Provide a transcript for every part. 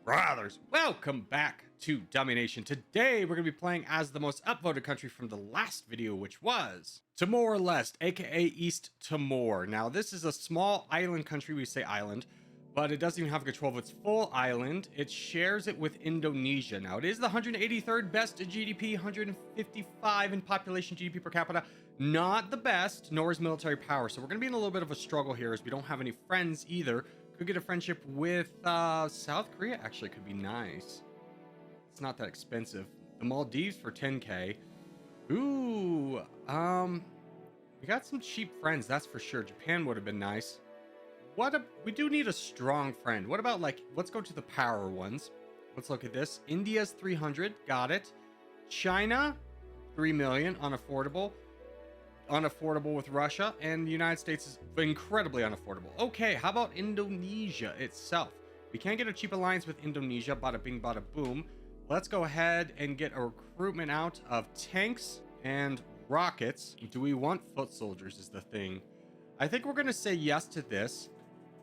Brothers, welcome back to DummyNation. Today we're going to be playing as the most upvoted country from the last video, which was Timor-Leste, aka East Timor. Now this is a small island country, we say island, but it doesn't even have control of its full island. It shares it with Indonesia. Now it is the 183rd best GDP, 155 in population GDP per capita. Not the best, nor is military power. So we're going to be in a little bit of a struggle here as we don't have any friends either. Could get a friendship with South Korea. Actually, could be nice. It's not that expensive. The Maldives for 10k. Ooh, we got some cheap friends, that's for sure. Japan would have been nice. We do need a strong friend. What about, like, let's go to the power ones. Let's look at this. India's 300, got it. China, 3 million, unaffordable with Russia, and the United States is incredibly unaffordable. Okay, how about Indonesia itself? We can't get a cheap alliance with Indonesia. Bada bing, bada boom. Let's go ahead and get a recruitment out of tanks and rockets. Do we want foot soldiers is the thing. I think we're going to say yes to this.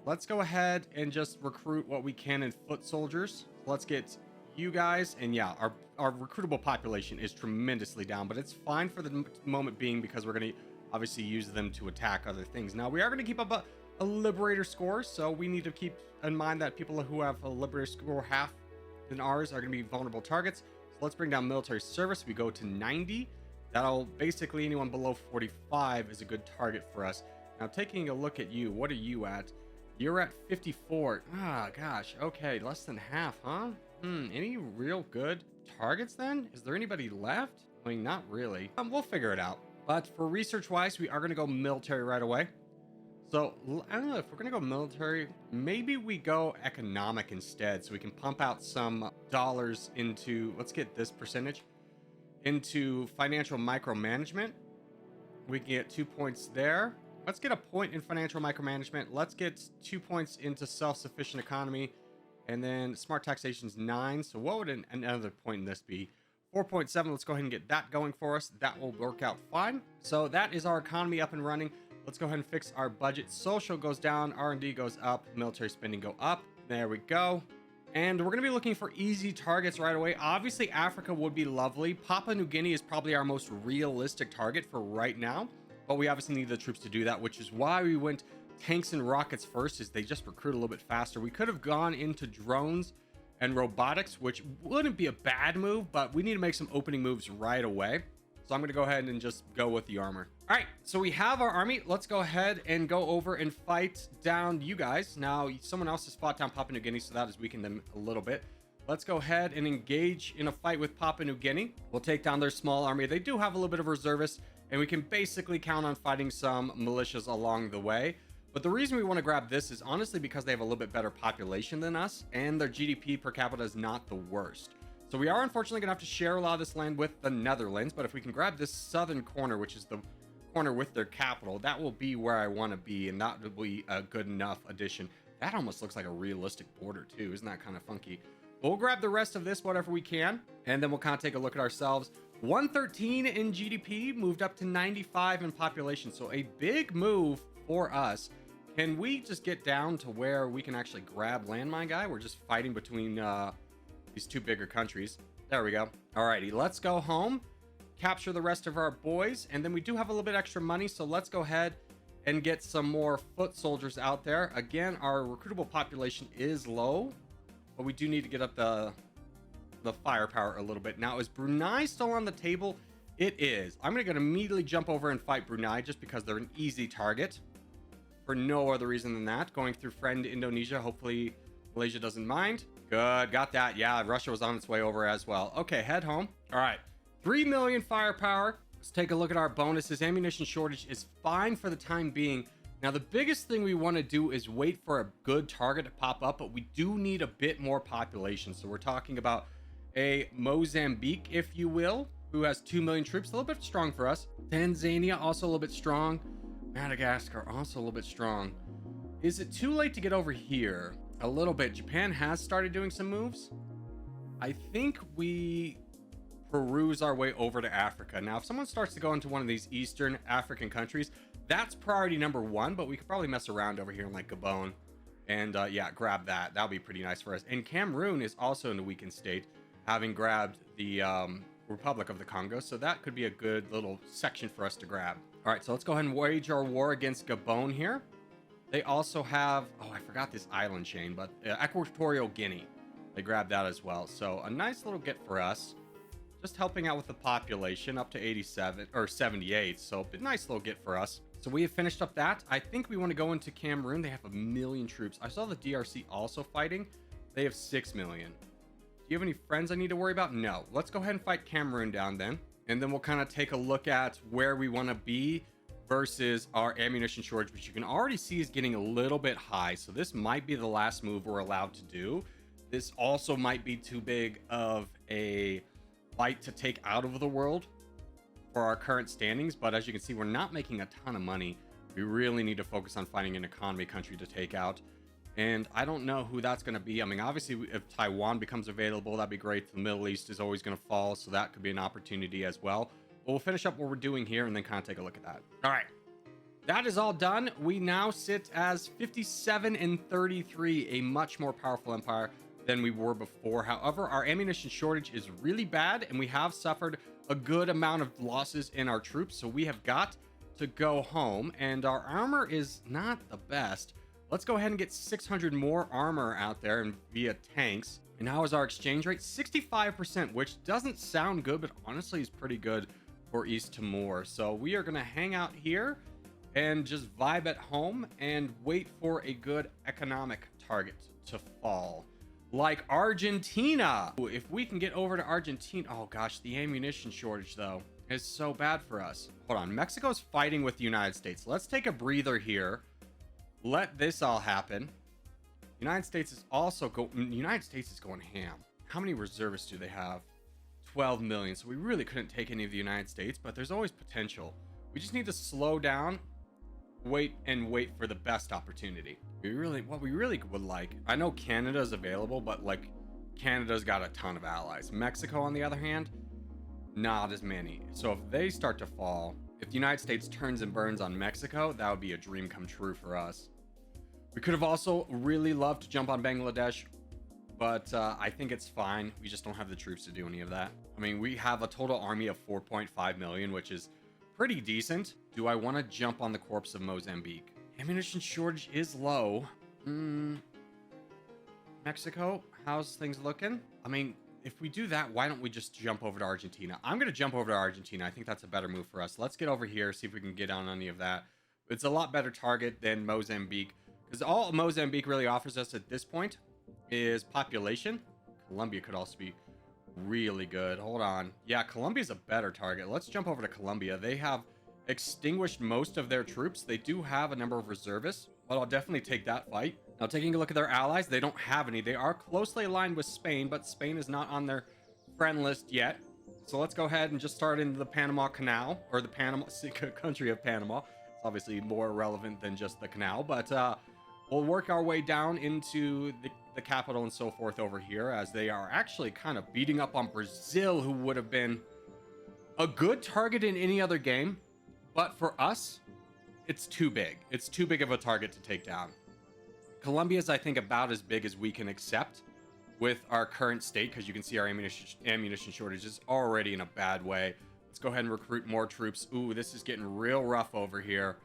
Let's go ahead and just recruit what we can in foot soldiers. Let's get you guys, and yeah, our recruitable population is tremendously down, but it's fine for the moment being because we're going to obviously use them to attack other things. Now we are going to keep up a liberator score, so we need to keep in mind that people who have a liberator score half than ours are going to be vulnerable targets. So let's bring down military service. We go to 90. That'll basically, anyone below 45 is a good target for us. Now taking a look at you, what are you at? You're at 54. Ah, gosh. Okay, less than half, huh? Any real good targets then? Is there anybody left? I mean, not really. We'll figure it out. But for research wise, we are going to go military right away. So I don't know if we're going to go military. Maybe we go economic instead, so we can pump out some dollars into, let's get this percentage, into financial micromanagement. We can get 2 points there. Let's get a point in financial micromanagement. Let's get 2 points into self-sufficient economy. And then smart taxation is 9. So what would another point in this be? 4.7. Let's go ahead and get that going for us. That will work out fine. So that is our economy up and running. Let's go ahead and fix our budget. Social goes down. R&D goes up. Military spending go up. There we go. And we're going to be looking for easy targets right away. Obviously, Africa would be lovely. Papua New Guinea is probably our most realistic target for right now. But we obviously need the troops to do that, which is why we went tanks and rockets first, is they just recruit a little bit faster. We could have gone into drones and robotics, which wouldn't be a bad move, but we need to make some opening moves right away. So I'm going to go ahead and just go with the armor. All right, so we have our army. Let's go ahead and go over and fight down you guys. Now, someone else has fought down Papua New Guinea, so that has weakened them a little bit. Let's go ahead and engage in a fight with Papua New Guinea. We'll take down their small army. They do have a little bit of reservists, and we can basically count on fighting some militias along the way. But the reason we want to grab this is honestly because they have a little bit better population than us, and their GDP per capita is not the worst. So we are unfortunately going to have to share a lot of this land with the Netherlands, but if we can grab this southern corner, which is the corner with their capital, that will be where I want to be, and that will be a good enough addition. That almost looks like a realistic border too. Isn't that kind of funky? But we'll grab the rest of this, whatever we can, and then we'll kind of take a look at ourselves. 113 in GDP, moved up to 95 in population, so a big move for us. Can we just get down to where we can actually grab land, my guy? We're just fighting between these two bigger countries. There we go. Alrighty, let's go home, capture the rest of our boys, and then we do have a little bit extra money, so let's go ahead and get some more foot soldiers out there. Again, our recruitable population is low, but we do need to get up the firepower a little bit. Now, is Brunei still on the table? It is. I'm going to immediately jump over and fight Brunei just because they're an easy target. For no other reason than that. Going through friend Indonesia. Hopefully Malaysia doesn't mind. Good, got that. Yeah, Russia was on its way over as well. Okay, head home. All right, 3 million firepower. Let's take a look at our bonuses. Ammunition shortage is fine for the time being. Now, the biggest thing we want to do is wait for a good target to pop up, but we do need a bit more population. So we're talking about a Mozambique, if you will, who has 2 million troops. A little bit strong for us. Tanzania, also a little bit strong. Madagascar, also a little bit strong. Is it too late to get over here? A little bit. Japan has started doing some moves. I think we peruse our way over to Africa. Now, if someone starts to go into one of these Eastern African countries, that's priority number 1, but we could probably mess around over here in like Gabon. And yeah, grab that. That'll be pretty nice for us. And Cameroon is also in a weakened state, having grabbed the Republic of the Congo. So that could be a good little section for us to grab. All right, so let's go ahead and wage our war against Gabon here. They also have, oh, I forgot this island chain, but Equatorial Guinea. They grabbed that as well. So a nice little get for us. Just helping out with the population up to 87 or 78. So a nice little get for us. So we have finished up that. I think we want to go into Cameroon. They have 1 million troops. I saw the DRC also fighting. They have 6 million. Do you have any friends I need to worry about? No. Let's go ahead and fight Cameroon down then. And then we'll kind of take a look at where we want to be versus our ammunition shortage, which you can already see is getting a little bit high. So this might be the last move we're allowed to do. This also might be too big of a fight to take out of the world for our current standings. But as you can see, we're not making a ton of money. We really need to focus on finding an economy country to take out. And I don't know who that's going to be. I mean, obviously, if Taiwan becomes available, that'd be great. The Middle East is always going to fall, so that could be an opportunity as well. But we'll finish up what we're doing here and then kind of take a look at that. All right. That is all done. We now sit as 57 and 33, a much more powerful empire than we were before. However, our ammunition shortage is really bad, and we have suffered a good amount of losses in our troops. So we have got to go home, and our armor is not the best. Let's go ahead and get 600 more armor out there and via tanks. And how is our exchange rate? 65%, which doesn't sound good, but honestly is pretty good for East Timor. So we are going to hang out here and just vibe at home and wait for a good economic target to fall. Like Argentina. If we can get over to Argentina. Oh gosh, the ammunition shortage though is so bad for us. Hold on, Mexico's fighting with the United States. Let's take a breather here. Let this all happen. United States is going ham. How many reservists do they have? 12 million. So we really couldn't take any of the United States, but there's always potential. We just need to slow down, wait for the best opportunity. What we really would like, I know Canada's available, but like Canada's got a ton of allies. Mexico, on the other hand, not as many. So if they start to fall, if the United States turns and burns on Mexico, that would be a dream come true for us. We could have also really loved to jump on Bangladesh, but I think it's fine. We just don't have the troops to do any of that. I mean, we have a total army of 4.5 million, which is pretty decent. Do I want to jump on the corpse of Mozambique? Ammunition shortage is low. Mexico, how's things looking? I mean, if we do that, why don't we just jump over to Argentina? I'm going to jump over to Argentina. I think that's a better move for us. Let's get over here, see if we can get on any of that. It's a lot better target than Mozambique, because all Mozambique really offers us at this point is population. Colombia could also be really good. Hold on. Yeah, Colombia's a better target. Let's jump over to Colombia. They have extinguished most of their troops. They do have a number of reservists, but I'll definitely take that fight. Now, taking a look at their allies, they don't have any. They are closely aligned with Spain, but Spain is not on their friend list yet. So let's go ahead and just start into the Panama Canal, or the country of Panama. It's obviously more relevant than just the canal, but we'll work our way down into the capital and so forth over here, as they are actually kind of beating up on Brazil, who would have been a good target in any other game. But for us, it's too big. It's too big of a target to take down. Colombia is, I think, about as big as we can accept with our current state, because you can see our ammunition shortage is already in a bad way. Let's go ahead and recruit more troops. Ooh, this is getting real rough over here.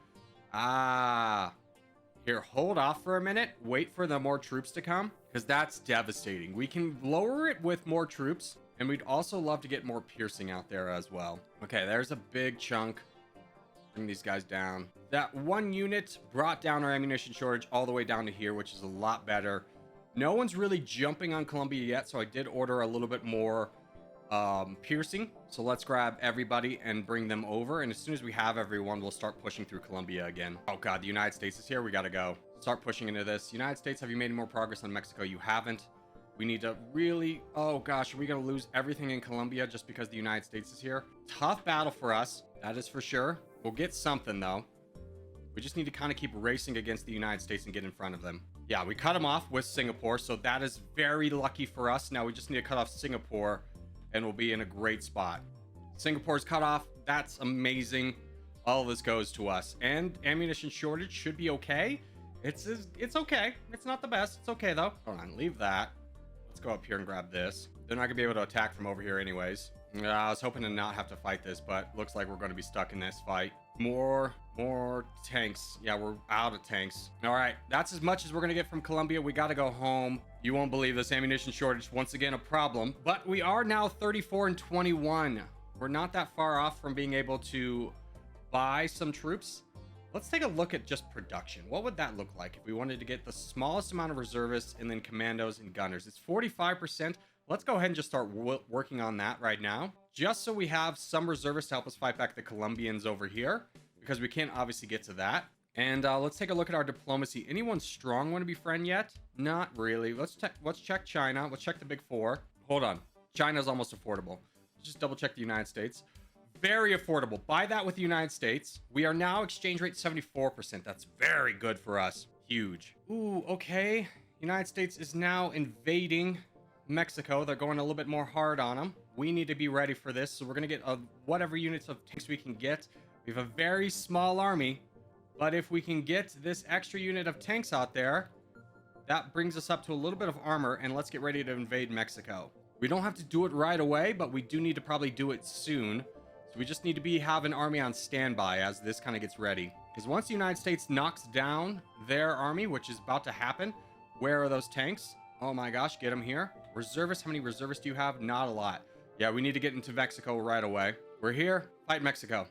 Here, hold off for a minute. Wait for the more troops to come, because that's devastating. We can lower it with more troops, and we'd also love to get more piercing out there as well. Okay, there's a big chunk. Bring these guys down. That one unit brought down our ammunition shortage all the way down to here, which is a lot better. No one's really jumping on Colombia yet, so I did order a little bit more piercing. So let's grab everybody and bring them over, and as soon as we have everyone, we'll start pushing through Colombia again. Oh god, the United States is here. We gotta go. Start pushing into this. United States, have you made any more progress on Mexico? You haven't. We need to really... Oh gosh, are we gonna lose everything in Colombia just because the United States is here? Tough battle for us, that is for sure. We'll get something though. We just need to kind of keep racing against the United States and get in front of them. Yeah, we cut them off with Singapore, so that is very lucky for us. Now we just need to cut off Singapore and we'll be in a great spot. Singapore's cut off. That's amazing. All of this goes to us. And ammunition shortage should be okay. It's okay. It's not the best. It's okay though. Hold on, leave that. Let's go up here and grab this. They're not gonna be able to attack from over here anyways. I was hoping to not have to fight this, but looks like we're going to be stuck in this fight. More tanks. Yeah, we're out of tanks. All right, that's as much as we're going to get from Colombia. We got to go home. You won't believe this ammunition shortage, once again, a problem. But we are now 34 and 21. We're not that far off from being able to buy some troops. Let's take a look at just production. What would that look like if we wanted to get the smallest amount of reservists and then commandos and gunners? It's 45%. Let's go ahead and just start working on that right now, just so we have some reservists to help us fight back the Colombians over here, because we can't obviously get to that. And let's take a look at our diplomacy. Anyone strong want to befriend yet? Not really. Let's check China. Let's check the big four. Hold on. China's almost affordable. Let's just double check the United States. Very affordable. Buy that with the United States. We are now exchange rate 74%. That's very good for us. Huge. Ooh, okay. United States is now invading Mexico. They're going a little bit more hard on them. We need to be ready for this, so we're going to get whatever units of tanks we can get. We have a very small army, but if we can get this extra unit of tanks out there, that brings us up to a little bit of armor, and let's get ready to invade Mexico. We don't have to do it right away, but we do need to probably do it soon. So we just need to have an army on standby as this kind of gets ready. Because once the United States knocks down their army, which is about to happen, where are those tanks? Oh my gosh, get them here. Reservists, how many reservists do you have? Not a lot. Yeah, we need to get into Mexico right away. We're here. Fight Mexico.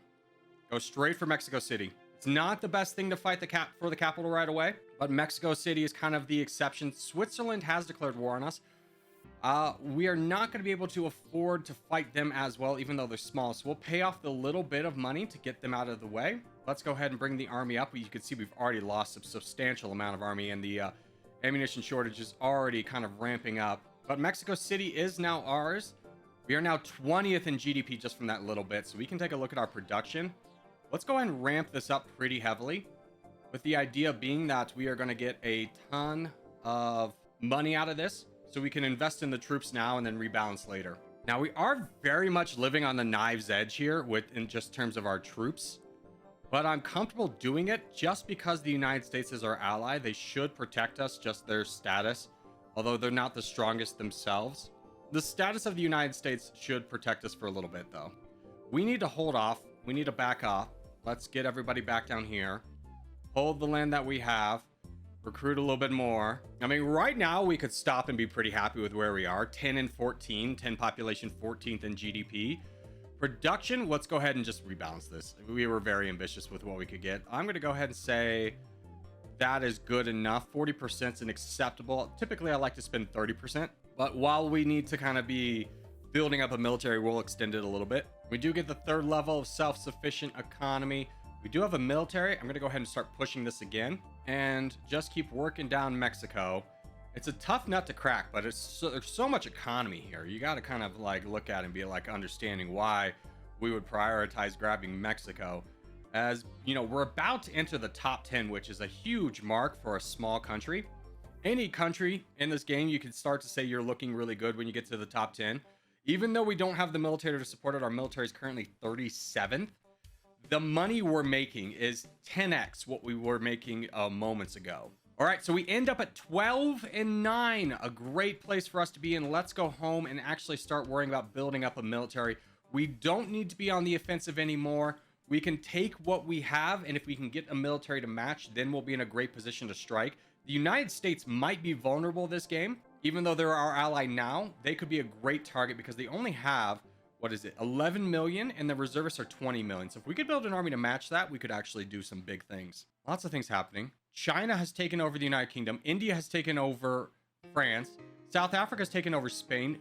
Go straight for Mexico City. It's not the best thing to fight for the capital right away, but Mexico City is kind of the exception. Switzerland has declared war on us. We are not going to be able to afford to fight them as well, even though they're small. So we'll pay off the little bit of money to get them out of the way. Let's go ahead and bring the army up. You can see we've already lost a substantial amount of army, and the ammunition shortage is already kind of ramping up. But Mexico City is now ours. We are now 20th in GDP just from that little bit. So we can take a look at our production. Let's go ahead and ramp this up pretty heavily, with the idea being that we are going to get a ton of money out of this, so we can invest in the troops now and then rebalance later. Now, we are very much living on the knife's edge here in just terms of our troops, but I'm comfortable doing it just because the United States is our ally. They should protect us, just their status, although they're not the strongest themselves. The status of the United States should protect us for a little bit, though. We need to hold off. We need to back off. Let's get everybody back down here. Hold the land that we have. Recruit a little bit more. I mean, right now we could stop and be pretty happy with where we are. 10 and 14, 10 population, 14th in GDP. Production, let's go ahead and just rebalance this. We were very ambitious with what we could get. I'm going to go ahead and say that is good enough. 40% is an acceptable. Typically, I like to spend 30%. But while we need to kind of be building up a military, we'll extend it a little bit. We do get the third level of self-sufficient economy. We do have a military. I'm going to go ahead and start pushing this again and just keep working down Mexico. It's a tough nut to crack, but there's so much economy here. You got to kind of like look at it and be like understanding why we would prioritize grabbing Mexico. As you know, we're about to enter the top 10, which is a huge mark for a small country. Any country in this game, you can start to say you're looking really good when you get to the top 10. Even though we don't have the military to support it, our military is currently 37th. The money we're making is 10x what we were making moments ago. All right, so we end up at 12 and 9, a great place for us to be in. Let's go home and actually start worrying about building up a military. We don't need to be on the offensive anymore. We can take what we have, and if we can get a military to match, then we'll be in a great position to strike. The United States might be vulnerable this game. Even though they're our ally now, they could be a great target because they only have, 11 million, and the reservists are 20 million. So if we could build an army to match that, we could actually do some big things. Lots of things happening. China has taken over the United Kingdom. India has taken over France. South Africa has taken over Spain.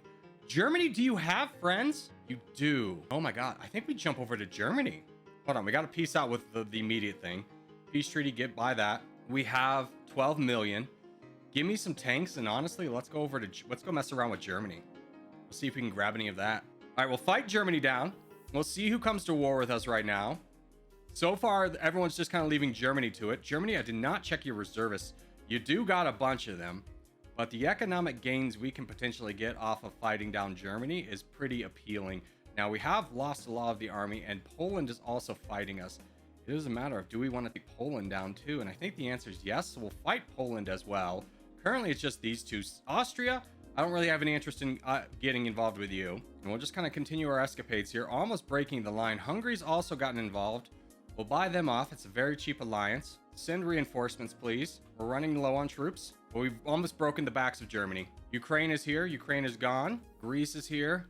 Germany, do you have friends? You do. Oh my God. I think we jump over to Germany. Hold on. We got to peace out with the immediate thing. Peace treaty, get by that. We have 12 million. Give me some tanks, and honestly, let's go mess around with Germany. We'll see if we can grab any of that. All right, we'll fight Germany down. We'll see who comes to war with us right now. So far, everyone's just kind of leaving Germany to it. Germany, I did not check your reservists. You do got a bunch of them, but the economic gains we can potentially get off of fighting down Germany is pretty appealing. Now, we have lost a lot of the army, and Poland is also fighting us. It is a matter of, do we want to take Poland down too? And I think the answer is yes. So we'll fight Poland as well. Currently, it's just these two. Austria, I don't really have any interest in getting involved with you. And we'll just kind of continue our escapades here, almost breaking the line. Hungary's also gotten involved. We'll buy them off. It's a very cheap alliance. Send reinforcements, please. We're running low on troops. But we've almost broken the backs of Germany. Ukraine is here. Ukraine is gone. Greece is here.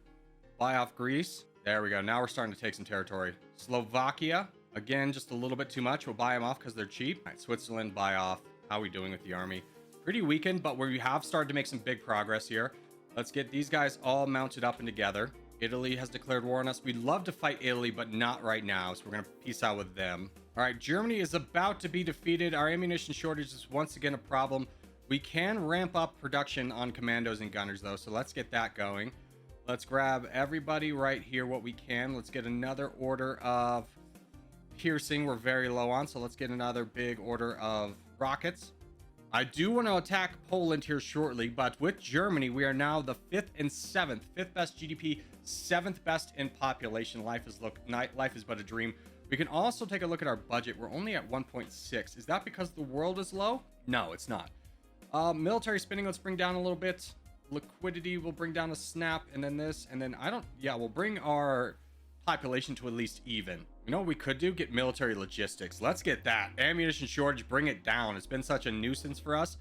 Buy off Greece. There we go. Now we're starting to take some territory. Slovakia, again, just a little bit too much. We'll buy them off because they're cheap. All right, Switzerland, buy off. How are we doing with the army? Pretty weakened, but we have started to make some big progress here. Let's get these guys all mounted up and together. Italy has declared war on us. We'd love to fight Italy, but not right now. So we're going to peace out with them. All right, Germany is about to be defeated. Our ammunition shortage is once again a problem. We can ramp up production on commandos and gunners, though. So let's get that going. Let's grab everybody right here, what we can. Let's get another order of piercing. We're very low on. So let's get another big order of rockets. I do want to attack Poland here shortly, but with Germany, we are now the 5th and 7th. 5th best GDP, 7th best in population. Life is but a dream. We can also take a look at our budget. We're only at 1.6. Is that because the world is low? No, it's not. Military spending, let's bring down a little bit. Liquidity, we'll bring down a snap, and then this, and then we'll bring our population to at least even. You know what we could do? Get military logistics. Let's get that. Ammunition shortage, bring it down. It's been such a nuisance for us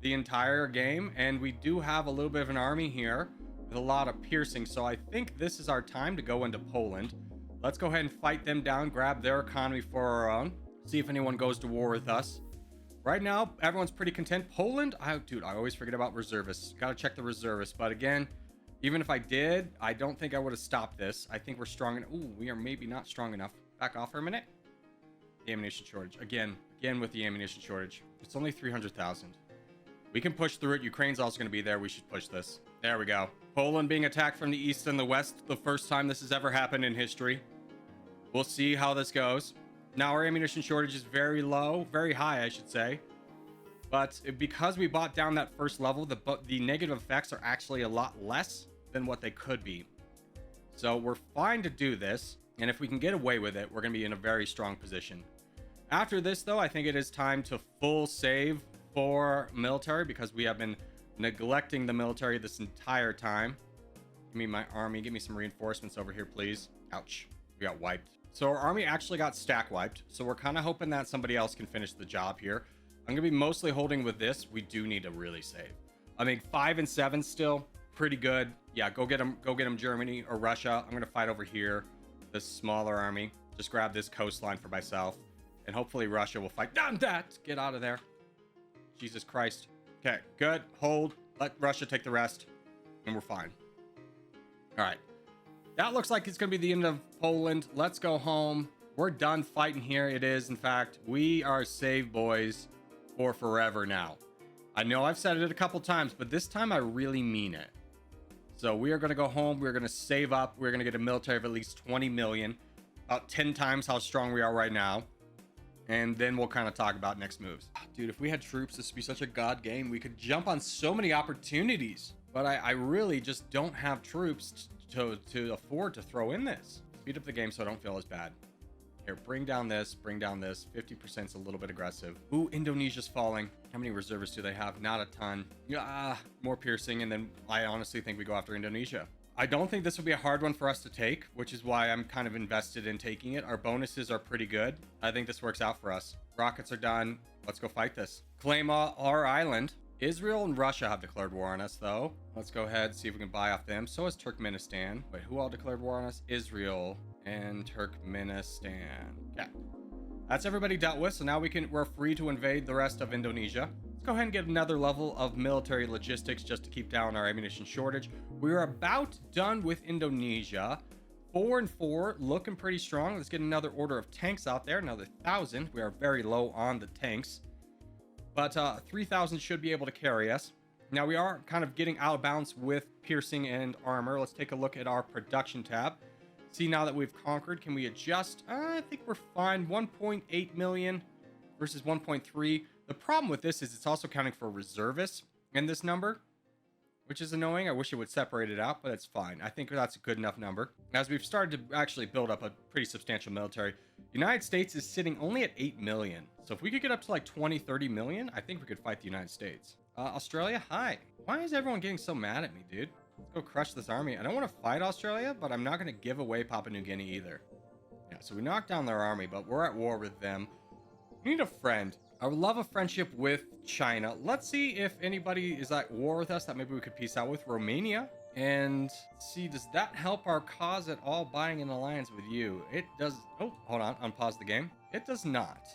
the entire game, and we do have a little bit of an army here with a lot of piercing, so I think this is our time to go into Poland. Let's go ahead and fight them down, grab their economy for our own, see if anyone goes to war with us. Right now, everyone's pretty content. Poland, dude, I always forget about reservists. Gotta check the reservists, but again, even if I did, I don't think I would have stopped this. I think we're strong enough. Ooh, we are maybe not strong enough. Back off for a minute. The ammunition shortage. Again with the ammunition shortage. It's only 300,000. We can push through it. Ukraine's also going to be there. We should push this. There we go. Poland being attacked from the east and the west. The first time this has ever happened in history. We'll see how this goes. Now our ammunition shortage is very low. Very high, I should say. But because we bought down that first level, the negative effects are actually a lot less than what they could be. So we're fine to do this. And if we can get away with it, we're going to be in a very strong position. After this, though, I think it is time to full save for military because we have been neglecting the military this entire time. Give me my army. Give me some reinforcements over here, please. Ouch. We got wiped. So our army actually got stack wiped. So we're kind of hoping that somebody else can finish the job here. I'm going to be mostly holding with this. We do need to really save. I mean, 5 and 7 still pretty good. Yeah, go get them. Go get them, Germany or Russia. I'm going to fight over here. This smaller army. Just grab this coastline for myself. And hopefully Russia will fight down that. Get out of there. Jesus Christ. Okay, good. Hold. Let Russia take the rest. And we're fine. All right. That looks like it's going to be the end of Poland. Let's go home. We're done fighting here. It is, in fact. We are saved, boys, for forever now. I know I've said it a couple times, but this time I really mean it. So we are going to go home. We're going to save up. We're going to get a military of at least 20 million. About 10 times how strong we are right now. And then we'll kind of talk about next moves. Dude, if we had troops, this would be such a god game. We could jump on so many opportunities. But I really just don't have troops to afford to throw in this. Speed up the game so I don't feel as bad. Here, bring down this. Bring down this. 50% is a little bit aggressive. Ooh, Indonesia's falling. How many reservists do they have? Not a ton. More piercing, and then I honestly think we go after Indonesia. I don't think this will be a hard one for us to take, which is why I'm kind of invested in taking it. Our bonuses are pretty good. I think this works out for us. Rockets are done. Let's go fight this. Claim our island. Israel and Russia have declared war on us, though. Let's go ahead and see if we can buy off them. So has Turkmenistan. Wait, who all declared war on us? Israel and Turkmenistan. Okay. That's everybody dealt with, so now we're free to invade the rest of Indonesia. Let's go ahead and get another level of military logistics just to keep down our ammunition shortage. We're about done with Indonesia. 4 and 4, looking pretty strong. Let's get another order of tanks out there, another 1,000. We are very low on the tanks, but 3,000 should be able to carry us. Now we are kind of getting out of balance with piercing and armor. Let's take a look at our production tab. See, now that we've conquered, can we adjust? I think we're fine. 1.8 million versus 1.3. The problem with this is it's also counting for reservists in this number, which is annoying. I wish it would separate it out, but it's fine. I think that's a good enough number. As we've started to actually build up a pretty substantial military, United States is sitting only at 8 million. So if we could get up to like 20, 30 million, I think we could fight the United States. Australia, hi. Why is everyone getting so mad at me, dude? Let's go crush this army. I don't want to fight Australia, but I'm not going to give away Papua New Guinea either. Yeah, so we knocked down their army, but we're at war with them. We need a friend. I would love a friendship with China. Let's see if anybody is at war with us that maybe we could peace out with. Romania. And see, does that help our cause at all, buying an alliance with you? It does. Oh, hold on. Unpause the game. It does not.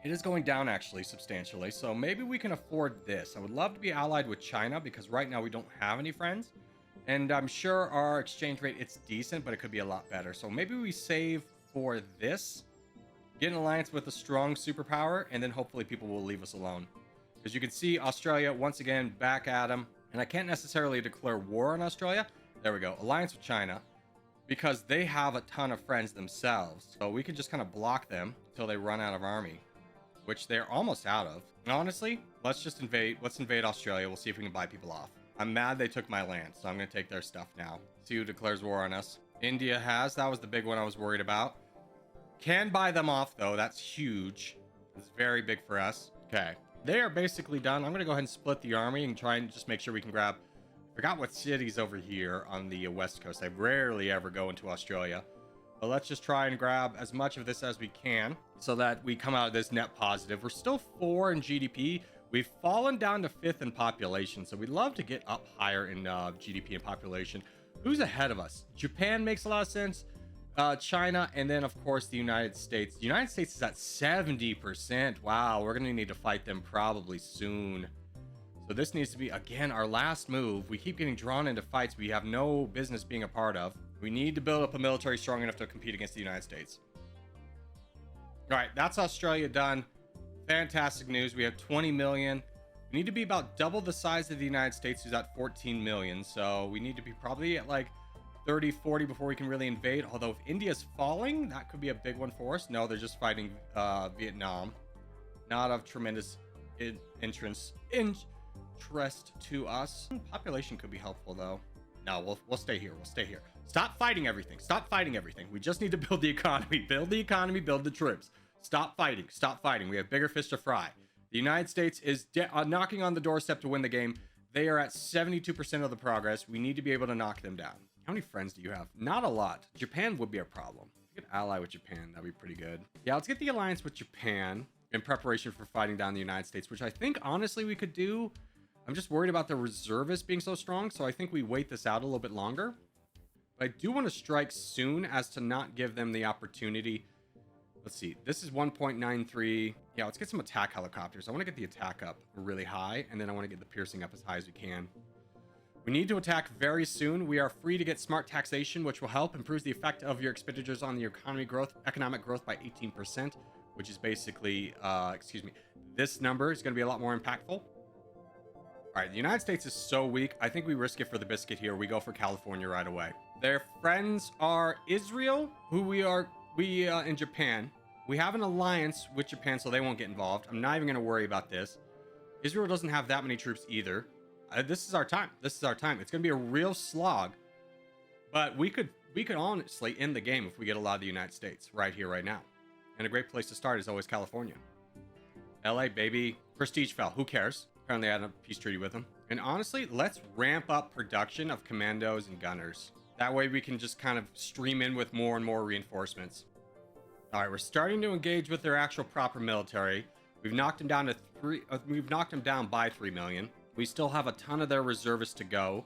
It is going down actually substantially. So maybe we can afford this. I would love to be allied with China because right now we don't have any friends. And I'm sure our exchange rate, it's decent, but it could be a lot better. So maybe we save for this, get an alliance with a strong superpower, and then hopefully people will leave us alone. As you can see, Australia, once again, back at them. And I can't necessarily declare war on Australia. There we go. Alliance with China. Because they have a ton of friends themselves. So we can just kind of block them until they run out of army. Which they're almost out of. And honestly, let's just invade. Let's invade Australia. We'll see if we can buy people off. I'm mad they took my land. So I'm going to take their stuff now. See who declares war on us. India has. That was the big one I was worried about. Can buy them off, though. That's huge. It's very big for us. Okay. They are basically done. I'm going to go ahead and split the army and try and just make sure we can grab... Forgot what cities over here on the west coast. I rarely ever go into Australia. But let's just try and grab as much of this as we can so that we come out of this net positive. We're still 4 in GDP. We've fallen down to 5th in population. So we'd love to get up higher in GDP and population. Who's ahead of us? Japan makes a lot of sense. China, and then of course the United States. The United States is at 70%. Wow, we're gonna need to fight them probably soon. So this needs to be, again, our last move. We keep getting drawn into fights we have no business being a part of. We need to build up a military strong enough to compete against the United States. All right, that's Australia done. Fantastic news. We have 20 million. We need to be about double the size of the United States, who's at 14 million. So we need to be probably at like 30, 40 before we can really invade. Although if India's falling, that could be a big one for us. No, they're just fighting Vietnam. Not of tremendous interest to us. Population could be helpful though. No, we'll stay here. We'll stay here. Stop fighting everything. Stop fighting everything. We just need to build the economy. Build the economy. Build the troops. Stop fighting. Stop fighting. We have bigger fish to fry. The United States is knocking on the doorstep to win the game. They are at 72% of the progress. We need to be able to knock them down. How many friends do you have? Not a lot. Japan would be a problem. We could ally with Japan. That'd be pretty good. Yeah, let's get the alliance with Japan in preparation for fighting down the United States, which I think honestly we could do. I'm just worried about the reservists being so strong, so I think we wait this out a little bit longer. But I do want to strike soon as to not give them the opportunity. Let's see. This is 1.93. Yeah, let's get some attack helicopters. I want to get the attack up really high, and then I want to get the piercing up as high as we can. We need to attack very soon. We are free to get smart taxation, which will help improve the effect of your expenditures on the economic growth by 18%, which is basically, this number is going to be a lot more impactful. All right, the United States is so weak. I think we risk it for the biscuit here. We go for California right away. Their friends are Israel, who in Japan. We have an alliance with Japan, so they won't get involved. I'm not even going to worry about this. Israel doesn't have that many troops either. This is our time. This is our time. It's going to be a real slog, but we could honestly end the game if we get a lot of the United States right here, right now. And a great place to start is always California. LA, baby. Prestige fell. Who cares? Apparently I had a peace treaty with them. And honestly, let's ramp up production of commandos and gunners. That way we can just kind of stream in with more and more reinforcements. All right, we're starting to engage with their actual proper military. We've knocked them down to we've knocked them down by 3 million. We still have a ton of their reservists to go.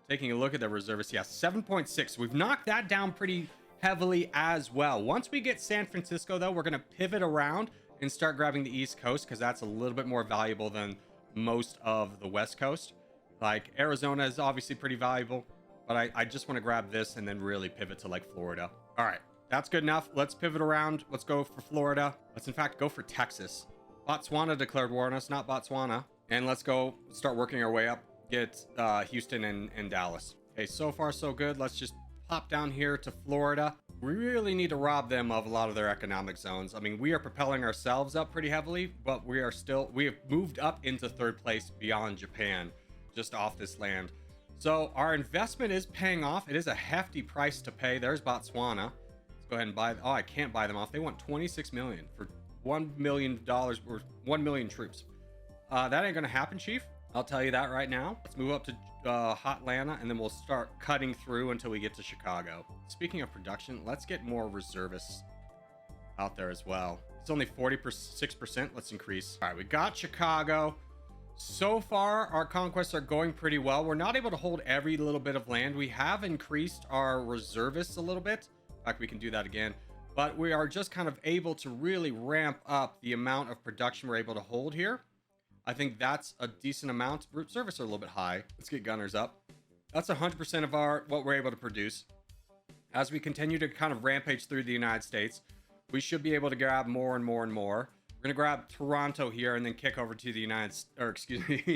Taking a look at their reservists, yeah, 7.6. We've knocked that down pretty heavily as well. Once we get San Francisco, though, we're going to pivot around and start grabbing the East Coast because that's a little bit more valuable than most of the West Coast. Like, Arizona is obviously pretty valuable, but I just want to grab this and then really pivot to, like, Florida. All right, that's good enough. Let's pivot around. Let's go for Florida. Let's, in fact, go for Texas. Botswana declared war on us, not Botswana. And let's go start working our way up. Get Houston and Dallas. Okay, so far so good. Let's just pop down here to Florida. We really need to rob them of a lot of their economic zones. I mean, we are propelling ourselves up pretty heavily, but we have moved up into 3rd place beyond Japan, just off this land. So our investment is paying off. It is a hefty price to pay. There's Botswana. Let's Go ahead and buy. Oh, I can't buy them off. They want 26 million for $1 million or 1 million troops. That ain't gonna happen, Chief. I'll tell you that right now. Let's move up to Hotlanta, and then we'll start cutting through until we get to Chicago. Speaking of production, let's get more reservists out there as well. It's only 46%. Let's increase. All right, we got Chicago. So far, our conquests are going pretty well. We're not able to hold every little bit of land. We have increased our reservists a little bit. In fact, we can do that again. But we are just kind of able to really ramp up the amount of production we're able to hold here. I think that's a decent amount. Reservists are a little bit high. Let's get gunners up. That's 100% of what we're able to produce. As we continue to kind of rampage through the United States, we should be able to grab more and more and more. We're gonna grab Toronto here and then kick over to the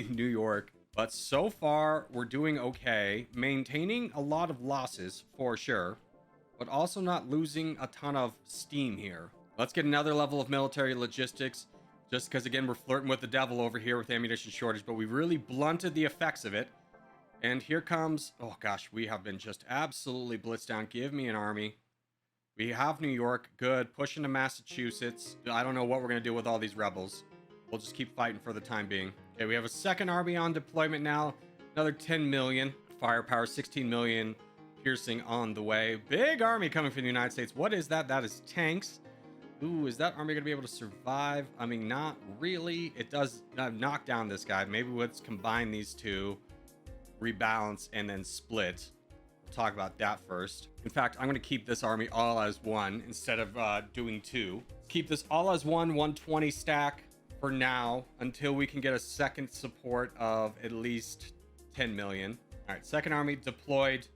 New York. But so far, we're doing okay, maintaining a lot of losses for sure, but also not losing a ton of steam here. Let's get another level of military logistics, just because again, we're flirting with the devil over here with ammunition shortage, but we really blunted the effects of it. And here comes, oh gosh, we have been just absolutely blitzed down. Give me an army. We have New York, good. Pushing to Massachusetts. I don't know what we're going to do with all these rebels. We'll just keep fighting for the time being. Okay, we have a second army on deployment now. Another 10 million. Firepower, 16 million. Piercing on the way. Big army coming from the United States. What is that? That is tanks. Ooh, is that army going to be able to survive? I mean, not really. It does knock down this guy. Maybe let's combine these two, rebalance, and then split. Talk about that first. In fact, I'm going to keep this army all as one instead of doing two. Keep this all as one 120 stack for now until we can get a second support of at least 10 million. All right, second army deployed.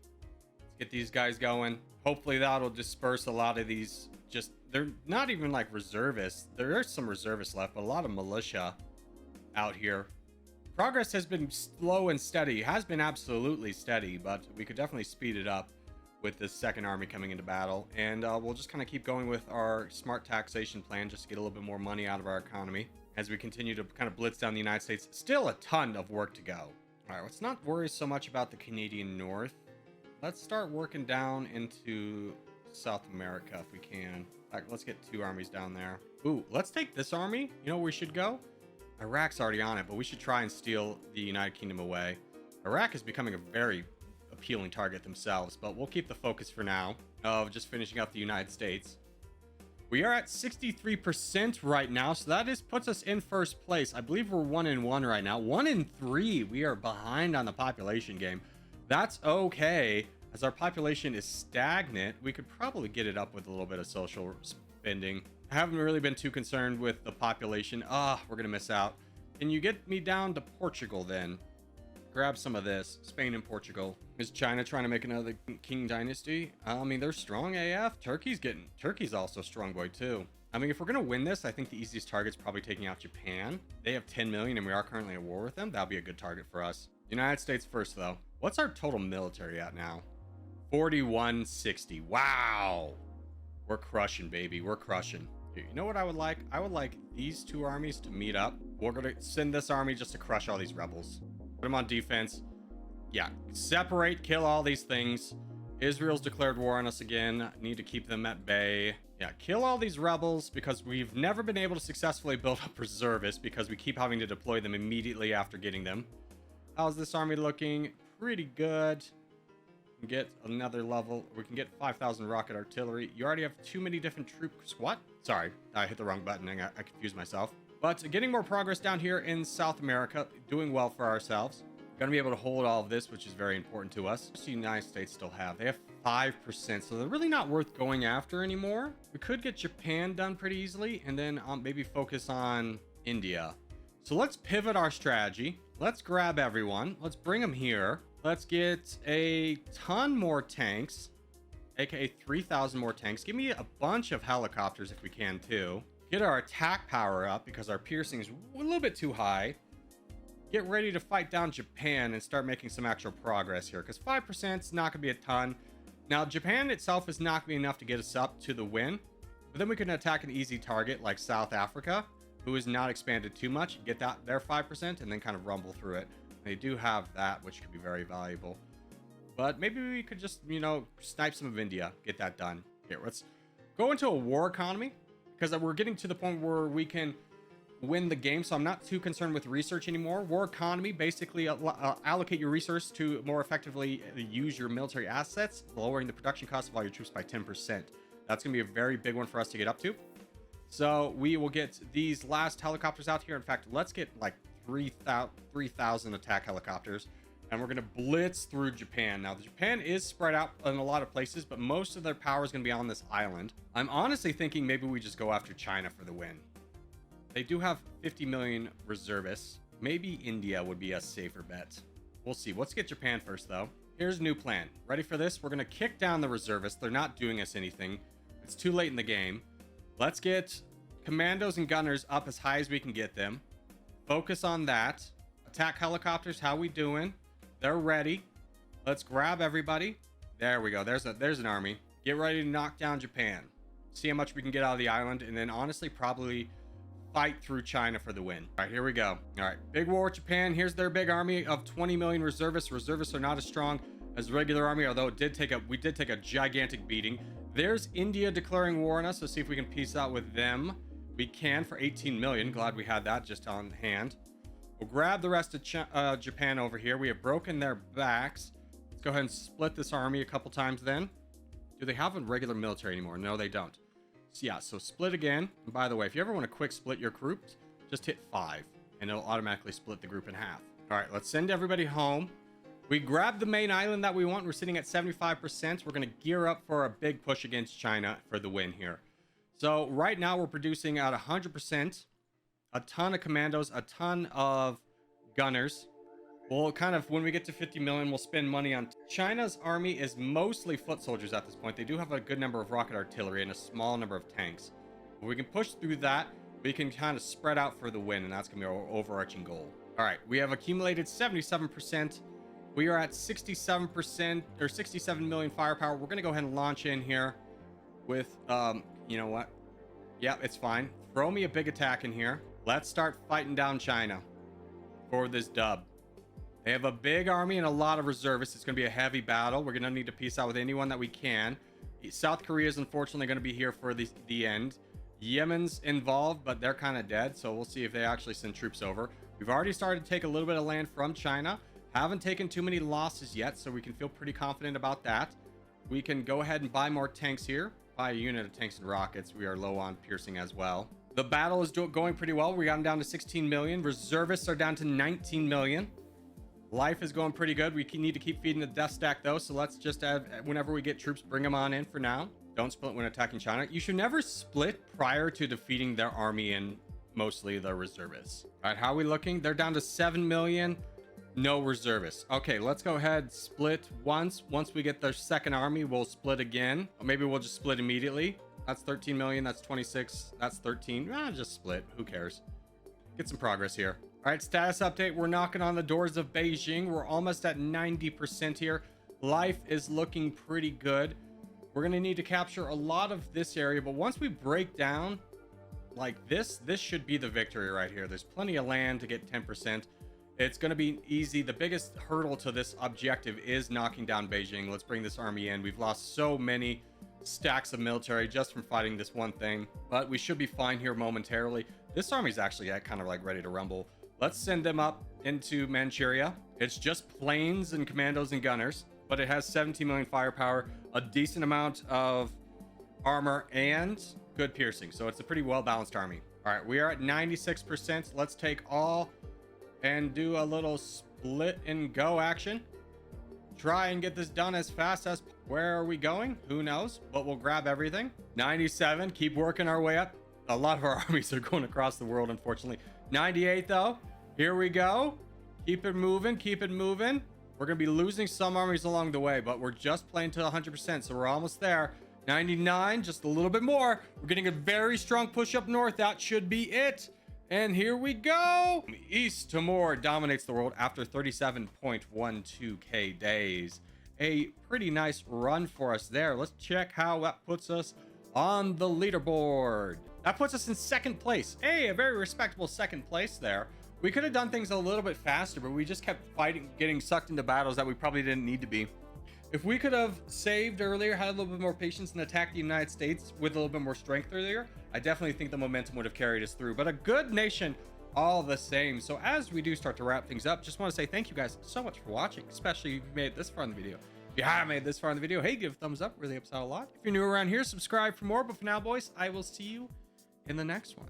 Let's get these guys going. Hopefully that'll disperse a lot of these. Just, they're not even like reservists. There are some reservists left, but a lot of militia out here. Progress has been slow and steady. It has been absolutely steady, but we could definitely speed it up with this second army coming into battle. And we'll just kind of keep going with our smart taxation plan just to get a little bit more money out of our economy as we continue to kind of blitz down the United States. Still a ton of work to go. All right, let's not worry so much about the Canadian North. Let's start working down into South America if we can. In fact, let's get 2 armies down there. Ooh, let's take this army. You know where we should go? Iraq's already on it, but we should try and steal the United Kingdom away. Iraq is becoming a very appealing target themselves, but we'll keep the focus for now of just finishing up the United States. We are at 63% right now, so that puts us in first place. I believe we're 1-1 right now. 1-3. We are behind on the population game. That's okay, as our population is stagnant. We could probably get it up with a little bit of social spending. I haven't really been too concerned with the population. We're gonna miss out. Can you get me down to Portugal then? Grab some of this. Spain and Portugal. Is China trying to make another king dynasty? I mean, they're strong AF. Turkey's also strong boy too. I mean, if we're gonna win this, I think the easiest target's probably taking out Japan. They have 10 million and we are currently at war with them. That'll be a good target for us. United States first though. What's our total military at now? 4160. Wow. We're crushing, baby. We're crushing. You know what I would like? I would like these 2 armies to meet up. We're going to send this army just to crush all these rebels. Put them on defense. Yeah, separate, kill all these things. Israel's declared war on us again. Need to keep them at bay. Yeah, kill all these rebels because we've never been able to successfully build up reservists because we keep having to deploy them immediately after getting them. How's this army looking? Pretty good. Get another level. We can get 5,000 rocket artillery. You already have too many different troops. What? Sorry, I hit the wrong button and I confused myself. But getting more progress down here in South America, doing well for ourselves. Gonna be able to hold all of this, which is very important to us. The United States still have. They have 5%, so they're really not worth going after anymore. We could get Japan done pretty easily and then maybe focus on India. So let's pivot our strategy. Let's grab everyone. Let's bring them here. Let's get a ton more tanks, aka 3,000 more tanks. Give me a bunch of helicopters if we can too. Get our attack power up because our piercing is a little bit too high. Get ready to fight down Japan and start making some actual progress here because 5% is not going to be a ton. Now, Japan itself is not going to be enough to get us up to the win, but then we can attack an easy target like South Africa, who is not expanded too much, get that their 5% and then kind of rumble through it. They do have that, which could be very valuable. But maybe we could just, you know, snipe some of India, get that done. Here, go into a war economy because we're getting to the point where we can win the game. So I'm not too concerned with research anymore. War economy, basically allocate your resource to more effectively use your military assets, lowering the production cost of all your troops by 10%. That's going to be a very big one for us to get up to. So we will get these last helicopters out here. In fact, let's get like 3,000 attack helicopters, and we're going to blitz through Japan. Now, Japan is spread out in a lot of places, but most of their power is going to be on this island. I'm honestly thinking maybe we just go after China for the win. They do have 50 million reservists. Maybe India would be a safer bet. We'll see. Let's get Japan first, though. Here's a new plan. Ready for this? We're going to kick down the reservists. They're not doing us anything. It's too late in the game. Let's get commandos and gunners up as high as we can get them. Focus on that. Attack helicopters. How we doing? They're ready. Let's grab everybody. There we go. There's an army. Get ready to knock down Japan. See how much we can get out of the island, and then honestly probably fight through China for the win. All right, here we go. All right, big war with Japan. Here's their big army of 20 million reservists. Reservists are not as strong as the regular army, although we did take a gigantic beating. There's India declaring war on us. Let's see if we can peace out with them. We can for 18 million. Glad we had that just on hand. We'll grab the rest of Japan over here. We have broken their backs. Let's go ahead and split this army a couple times then. Do they have a regular military anymore? No, they don't. So yeah, so split again. And by the way, if you ever want to quick split your groups, just hit 5 and it'll automatically split the group in half. All right, let's send everybody home. We grabbed the main island that we want. We're sitting at 75%. We're going to gear up for a big push against China for the win here. So right now we're producing at 100%, a ton of commandos, a ton of gunners. We'll kind of, when we get to 50 million, we'll spend money on... China's army is mostly foot soldiers at this point. They do have a good number of rocket artillery and a small number of tanks. If we can push through that, we can kind of spread out for the win, and that's going to be our overarching goal. All right, we have accumulated 77%. We are at 67% or 67 million firepower. We're going to go ahead and launch in here with, you know what? Yeah, it's fine. Throw me a big attack in here. Let's start fighting down China for this dub. They have a big army and a lot of reservists. It's going to be a heavy battle. We're going to need to peace out with anyone that we can. South Korea is unfortunately going to be here for the end. Yemen's involved, but they're kind of dead. So we'll see if they actually send troops over. We've already started to take a little bit of land from China. Haven't taken too many losses yet, so we can feel pretty confident about that. We can go ahead and buy more tanks here. Buy a unit of tanks and rockets. We are low on piercing as well. The battle is going pretty well. We got them down to 16 million. Reservists are down to 19 million. Life is going pretty good. We need to keep feeding the death stack though, so let's just have, whenever we get troops, bring them on in for now. Don't split when attacking China. You should never split prior to defeating their army and mostly the reservists. All right, how are we looking? They're down to 7 million. No reservists. Okay, let's go ahead, split once. Once we get their second army, we'll split again. Or maybe we'll just split immediately. That's 13 million. That's 26. That's 13. Just split. Who cares? Get some progress here. All right, status update. We're knocking on the doors of Beijing. We're almost at 90% here. Life is looking pretty good. We're going to need to capture a lot of this area, but once we break down like this should be the victory right here. There's plenty of land to get 10%. It's going to be easy. The biggest hurdle to this objective is knocking down Beijing. Let's bring this army in. We've lost so many stacks of military just from fighting this one thing, but we should be fine here momentarily. This army's actually kind of like ready to rumble. Let's send them up into Manchuria. It's just planes and commandos and gunners, but it has 17 million firepower, a decent amount of armor, and good piercing. So it's a pretty well-balanced army. All right, we are at 96%. Let's take all and do a little split and go action. Try and get this done as fast as... Where are we going? Who knows? But we'll grab everything. 97. Keep working our way up. A lot of our armies are going across the world, unfortunately. 98, though. Here we go. Keep it moving. Keep it moving. We're going to be losing some armies along the way, but we're just playing to 100%, so we're almost there. 99. Just a little bit more. We're getting a very strong push up north. That should be it. And here we go. East Timor dominates the world after 37.12k days. A pretty nice run for us there. Let's check how that puts us on the leaderboard. That puts us in second place. Hey, a very respectable second place there. We could have done things a little bit faster, but we just kept fighting, getting sucked into battles that we probably didn't need to be. If we could have saved earlier, had a little bit more patience, and attacked the United States with a little bit more strength earlier, I definitely think the momentum would have carried us through. But a good nation all the same. So as we do start to wrap things up, just want to say thank you guys so much for watching, especially if you made it this far in the video. If you haven't made it this far in the video, hey, give a thumbs up, really helps out a lot. If you're new around here, subscribe for more. But for now, boys, I will see you in the next one.